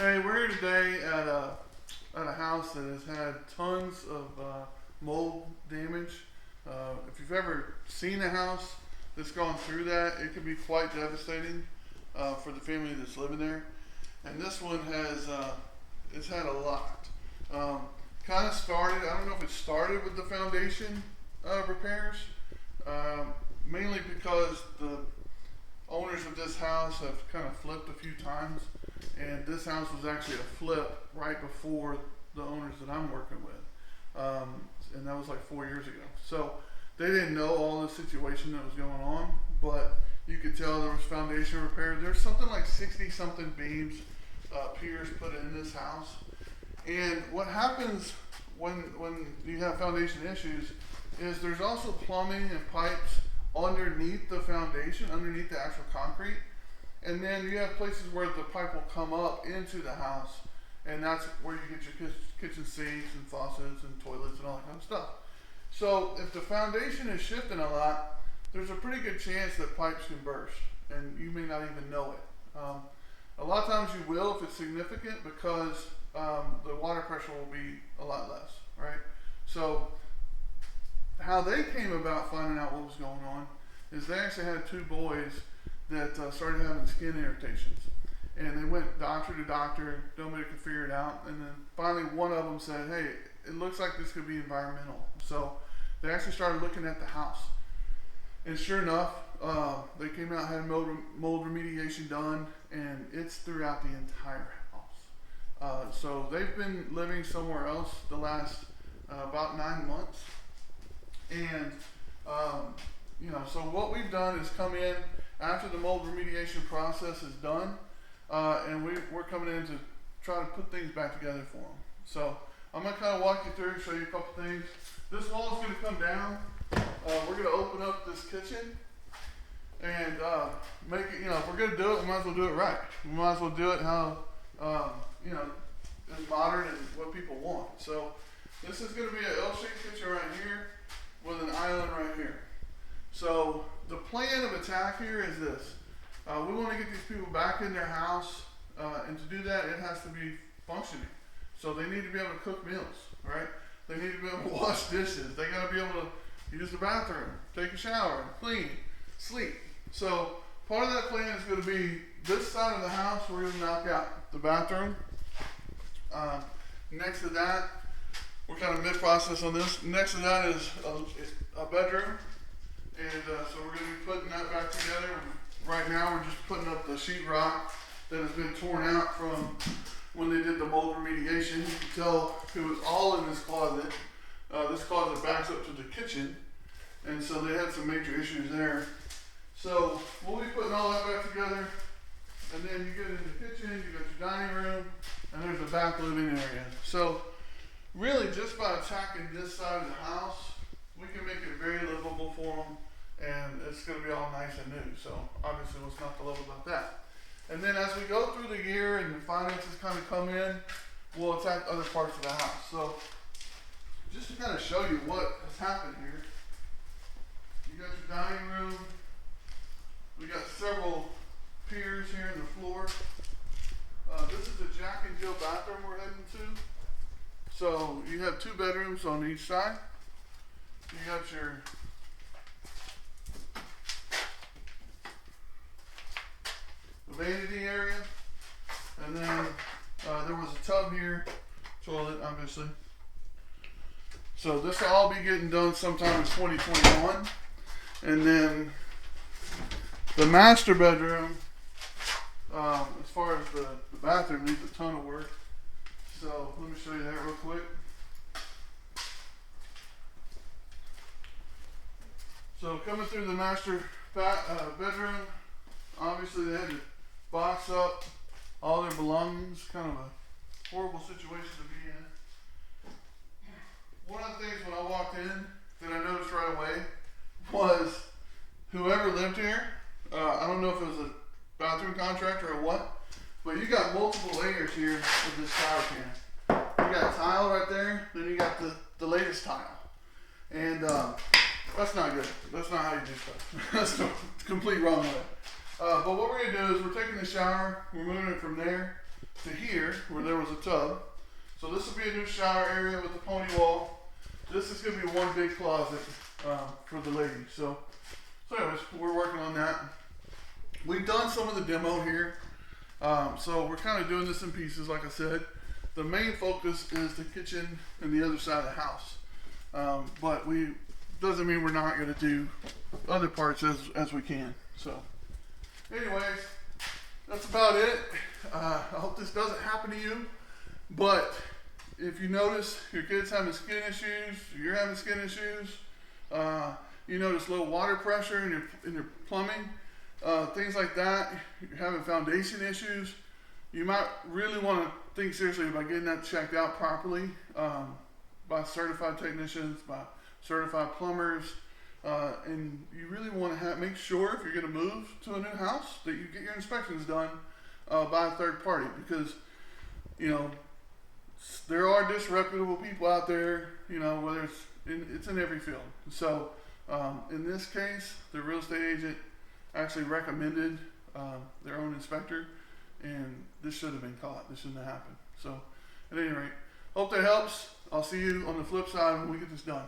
Hey, we're here today at a house that has had tons of mold damage. If you've ever seen a house that's gone through that, it can be quite devastating for the family that's living there. And this one has it's had a lot. Kind of started. I don't know if it started with the foundation repairs, mainly because the owners of this house have kind of flipped a few times, and this house was actually a flip right before the owners that I'm working with, and that was like 4 years ago. So they didn't know all the situation that was going on, but you could tell there was foundation repair. There's something like 60 something beams, piers put in this house. And what happens when you have foundation issues is there's also plumbing and pipes underneath the foundation, underneath the actual concrete. And then you have places where the pipe will come up into the house, and that's where you get your kitchen sinks and faucets and toilets and all that kind of stuff. So if the foundation is shifting a lot, there's a pretty good chance that pipes can burst, and you may not even know it. A lot of times you will if it's significant, because the water pressure will be a lot less, right? So how they came about finding out what was going on is they actually had two boys that started having skin irritations, and they went doctor to doctor, nobody could figure it out, and then finally one of them said, hey, it looks like this could be environmental. So they actually started looking at the house, and sure enough, they came out, had mold remediation done, and it's throughout the entire house. So they've been living somewhere else the last about 9 months. And so what we've done is come in after the mold remediation process is done, and we're coming in to try to put things back together for them. So I'm going to kind of walk you through, show you a couple things. This wall is going to come down. We're going to open up this kitchen and make it, if we're going to do it, we might as well do it right. We might as well do it how, is modern and what people want. So this is going to be an L-shaped kitchen right here with an island right here. So the plan of attack here is this. We want to get these people back in their house, and to do that, it has to be functioning. So they need to be able to cook meals, right? They need to be able to wash dishes. They got to be able to use the bathroom, take a shower, clean, sleep. So part of that plan is going to be this side of the house. We're going to knock out the bathroom. Next to that, we're kind of mid-process on this. Next to that is a bedroom. And so we're going to be putting that back together. Right now we're just putting up the sheetrock that has been torn out from when they did the mold remediation. You can tell it was all in this closet. This closet backs up to the kitchen, and so they had some major issues there. So we'll be putting all that back together, and then you get in the kitchen, you got your dining room, and there's a back living area. So really just by attacking this side of the house, we can make it very livable for them, and it's going to be all nice and new. So obviously what's not to love about that. And then as we go through the year and the finances kind of come in, we'll attack other parts of the house. So just to kind of show you what has happened here, you got your dining room. We got several piers here in the floor. This is the Jack and Jill bathroom we're heading to. So you have 2 bedrooms on each side. You got your vanity area, and then there was a tub here, toilet obviously. So this will all be getting done sometime in 2021. And then the master bedroom, as far as the bathroom, needs a ton of work. So let me show you that real quick. So coming through the master bedroom, obviously they had to box up all their belongings. Kind of a horrible situation to be in. One of the things when I walked in that I noticed right away was whoever lived here, I don't know if it was a bathroom contractor or what, but you got multiple layers here with this shower pan. You got tile right there, then you got the latest tile. And that's not good. That's not how you do stuff. That's the complete wrong way. But what we're going to do is we're taking the shower, we're moving it from there to here where there was a tub. So this will be a new shower area with a pony wall. This is going to be one big closet for the ladies. So anyways, we're working on that. We've done some of the demo here. So we're kind of doing this in pieces, like I said. The main focus is the kitchen and the other side of the house. But doesn't mean we're not going to do other parts as we can. So anyways, that's about it. I hope this doesn't happen to you. But if you notice your kid's having skin issues, you're having skin issues, you notice low water pressure in your plumbing, things like that, you're having foundation issues, you might really want to think seriously about getting that checked out properly by certified technicians, by certified plumbers, and you really want to make sure if you're going to move to a new house that you get your inspections done by a third party, because there are disreputable people out there, whether it's in every field. So in this case, the real estate agent actually recommended their own inspector, and this should have been caught. This shouldn't have happened. So at any rate, hope that helps. I'll see you on the flip side when we get this done.